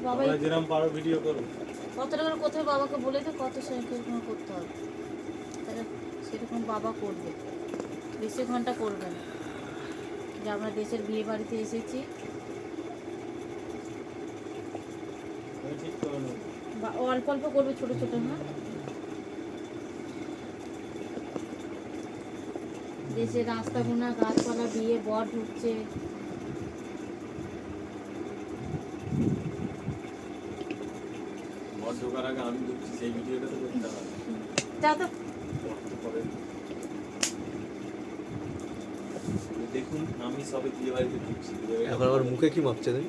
বাবা যেরকম পারো ভিডিও করো, কত টাকা কোথায় বাবাকে বলে তো কত সেরকম করতে হবে, তাহলে সেরকম বাবা করবে, বেশি ঘন্টা করবে না। যে আমরা দেশের বিয়ে বাড়িতে এসেছি, ঠিক করে নেবো। অল্প অল্প করবে, ছোট ছোট না। দেশের রাস্তা গোনা গাছপালা বিয়ে বর ঢুকছে, বর ঢোকার আগে আমি ঢুকছি, সেই ভিডিওটা তো করতে হবে। তা তো দেখুন আমি সবে বিয়ে বাড়িতে ঢুকছি। এখন আমার মুখে কি মাপছে দেন?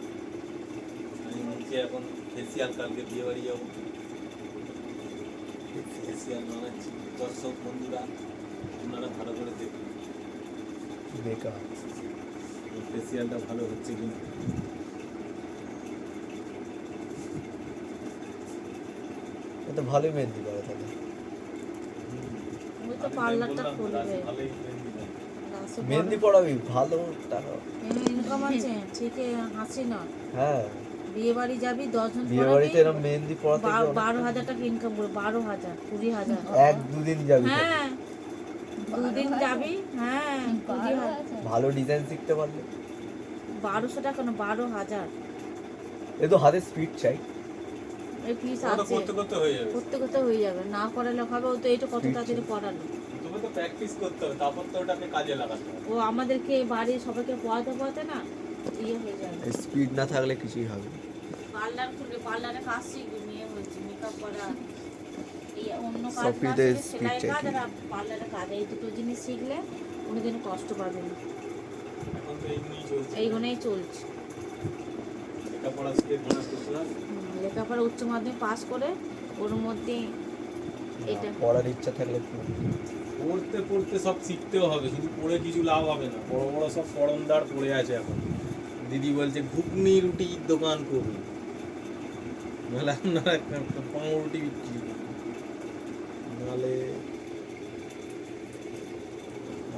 আমি মুখে এখন ফেসিয়াল, কালকে বিয়ে বাড়ি যাবো, ফেসিয়াল বানাচ্ছি। দর্শক বন্ধুরা আপনারা ভালো করে দেখুন বেকার ফেসিয়ালটা ভালো হচ্ছে কিনা। এটা ভালোই মেহেন্দি করে তাহলে। ওই তো পার্লারটা খুলবে, ভালোই মেহেন্দি দেয়। মেহেন্দি পড়াবি ভালো টাকা। ইনকাম আছে, ঠিকই হাসি না। হ্যাঁ বিয়ে বাড়ি যাবি 10 জন বিয়ে বাড়িতে এরকম মেহেন্দি পড়াতে গিয়ে অনেক 12,000 টাকা ইনকাম করবে, 12,000 20,000। এক দুদিন যাবি তো। হ্যাঁ 2 দিন যাবি, হ্যাঁ 20,000, ভালো ডিজাইন শিখতে পারলে 1200 টাকা না 12,000 এ তো হাতে স্পিড চাই। এই ফিস ওটা আছে, করতে করতে হয়ে যাবে। করতে করতে হয়ে যাবে, না করালে হবে। ও তো এইটা কত তাড়াতাড়ি পড়ালো, তুমি তো প্র্যাকটিস করতে হবে, তারপর তো ওটাকে কাজে লাগাতে হবে। ও আমাদেরকে বাড়ির সবাইকে পড়াতে পড়াতে না ইয়ে হয়ে যাবে। স্পিড না থাকলে কিছুই হবে না। পার্লার খুলবে, পার্লারে কাজ শিখবে, মেয়ে হয়েছে মেকআপ করা, এই অন্য কাজ না সবকিছুতে শিখে speed সেলাই চাই কাজ কি? আর পার্লারে কাজ, এই দুটো জিনিস শিখলে কোনোদিন কষ্ট পাবে না। এখন তো এমনি চলছে। এইগুলোই চলছে। লেখাপড়া শিখে ঘোড়া করছিলাম। লেখাপড়া উচ্চ মাধ্যমিক পাস করে ওর মধ্যে এটা পড়ার ইচ্ছা থাকলে পড়তে পড়তে সব শিখতেও হবে, শুধু পড়ে কিছু লাভ হবে না। বড় বড় সব পড়নদার পড়ে আছে এখন। দিদি বলছে ঘুগনি রুটির দোকান করুন, নাহলে আপনারা একটা পাউরুটি বিক্রি করুন, নাহলে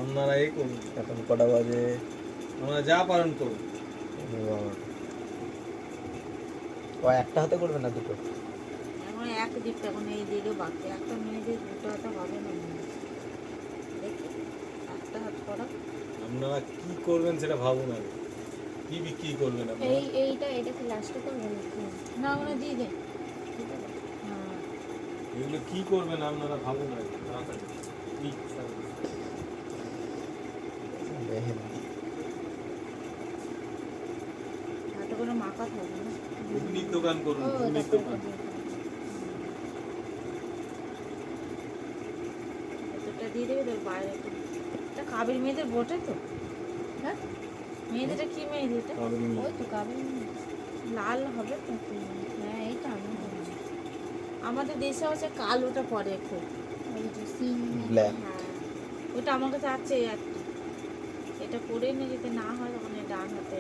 আপনারা এই করুন। এখন কটা বাজে? আপনারা যা পারেন করুন। ও একটা হাতে করবে না দুটো? এখন এক দিকটা, এখন এই দিকে বাকি একটা মেয়েদের দুটো হাতে হবে না মনে হয়। দেখি একটা হাত করা, আপনারা কি করবেন সেটা ভাবুন আগে, কি বিক্রি করবেন আপনারা। এটা কি লাস্টে করবেন না ওখানে দিয়ে দে। হ্যাঁ এগুলো কি করবেন আপনারা ভাবুন আগে তাড়াতাড়ি। কি মেহেন্দি হাতে করে মাখা থাকবে না। ঘুগনির দোকান করুন, ঘুগনির দোকান। এতটা দিয়ে দেবে তোর বাইরে এটা কাবের মেয়েদের বটে তো। হ্যাঁ মেয়েদেরটা কি মেয়েদের এটা? কাবেরী মেয়ে। ওই তো কাবের মেয়ে। লাল হবে তো। হ্যাঁ এইটা আমি বলছি। আমাদের দেশে হচ্ছে কালোটা পরে খুব, ব্ল্যাক। হ্যাঁ ওটা আমার কাছে আছে একটা, এটা পরেই না যদি না হয় তখন এই ডান হাতে।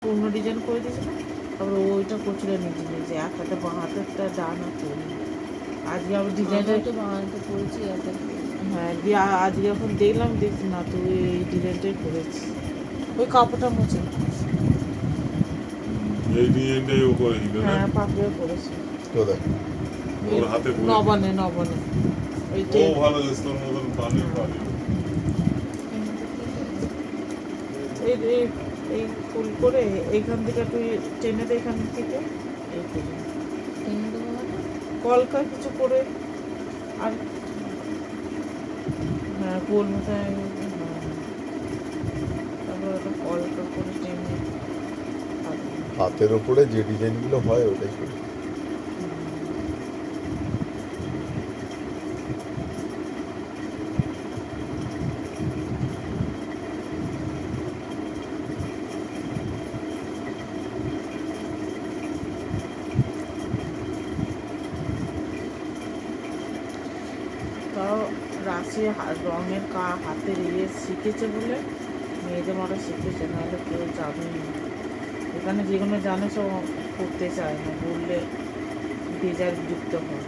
অন্য ডিজাইন করে দিয়েছে না, তারপরে ওইটা প্রচুর নিজে নিজে এক হাতে বাঁ হাতেরটা ডান হাতে। আজকে আবার ডিজাইনটা তো বাঁ হাতে করেছি, হ্যাঁ দিয়ে আজকে যখন দেখলাম দেখছি না তুই এই ডিজাইনটাই করেছি। ওই কাপড়টা মুছে এই ডিজাইনটাই ও করে দিল না? হ্যাঁ পাপড়ে করেছি কোথায়? ওর হাতে করে নবানে ওইটাই। ও ভালো জানিস, তোর মতন পানি পানি। এই এই এই ফুল করে এইখান থেকে তুই টেনে দে, এখান থেকে এই করে টেনে দেবো মানে কলকা কিছু করে আর হ্যাঁ গোল মতো, তারপর ওটা কলকা করে টেনে হাতের ওপরে যে ডিজাইনগুলো হয় ওটাই করি। রাশি রঙের হাতের শিখেছে বলে মেয়েদের মতো শিখেছে, নাহলে কেউ জানে না। এখানে যেগুলো জানে সব করতে চায় না, বললে বেজার যুক্ত হয়।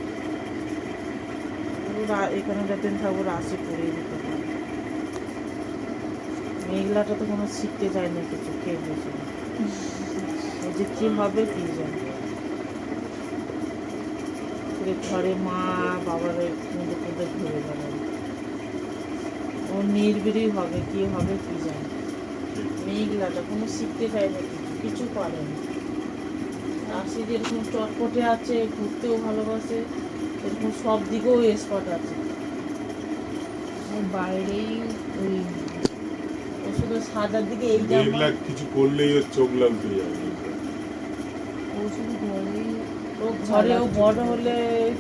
এখানে যতদিন থাকবো রাশি পড়িয়ে দিতে পারে। মেয়েগুলাটা তো কোনো শিখতে চায় না কিছু, কে বুঝে না। এই যে কী হবে কী জানে, ঘরে মা বাবার মধ্যে মধ্যে ঘুরে বেড়াবে, ও নির্বিড়ি হবে, কি হবে কি জানে। মেয়েগুলাটা কোনো শিখতে চায় না, কিছু পারে না। রাশি যেরকম চটপটে আছে, ঘুরতেও ভালোবাসে, এরকম সব দিকেও এক্সপার্ট আছে। বাইরেই ওই ও শুধু সাদার দিকে এই মেয়েগুলা কিছু করলেই ওর চোখ লাগতে যায়। ও শুধু ঘরেই, ও ঘরেও বড় হলে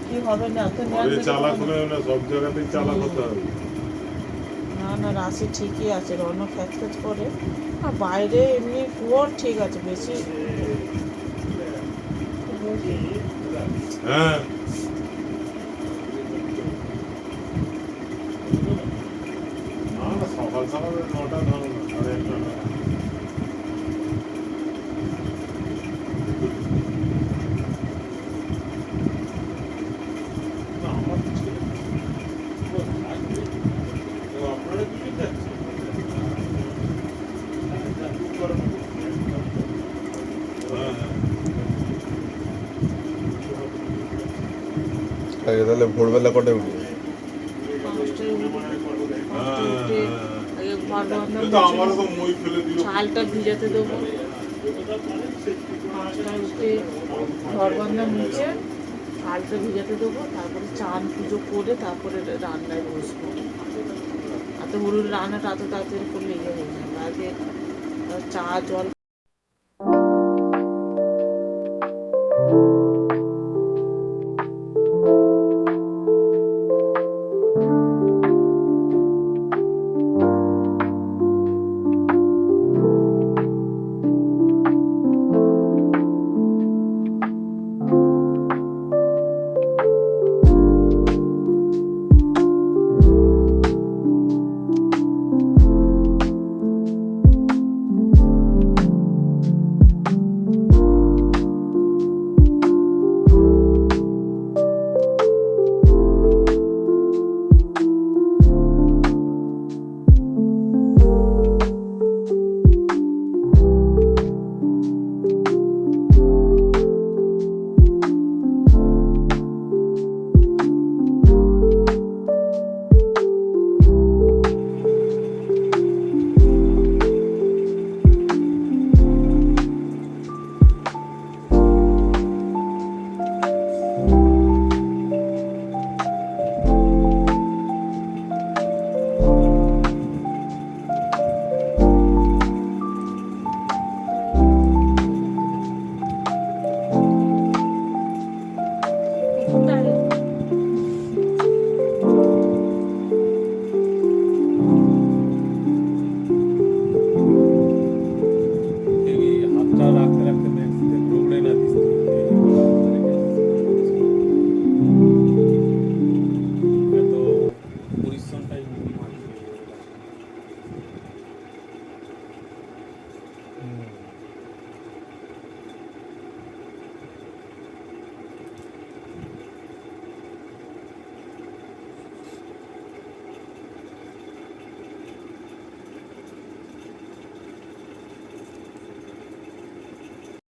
কি হবে না, তো ঘরে চালাক হলে না, সব জায়গাতেই চালাক হতে হবে। না না, রাশি ঠিকই আছে, রণ খ্যাচ খ্যাচ করে, আর বাইরে এমনি পুয়ার ঠিক আছে, বেশি হ্যাঁ না না, সকাল সকাল 9টা ধরো না, 9:30 না। আগে তাহলে ভোরবেলা কটায় উঠবে? আমারও তো মই ফেলে দিল। চালটা ভিজাতে দেবো, 5টায় উঠে ঘর বান্ধা মুছে চালটা ভিজাতে দেবো, তারপরে চান পুজো করে তারপরে রান্নায় বসবো। এত হলুদ রান্নাটা এত তাড়াতাড়ি করলে ইয়ে হয়ে যাবে। আগে চা জল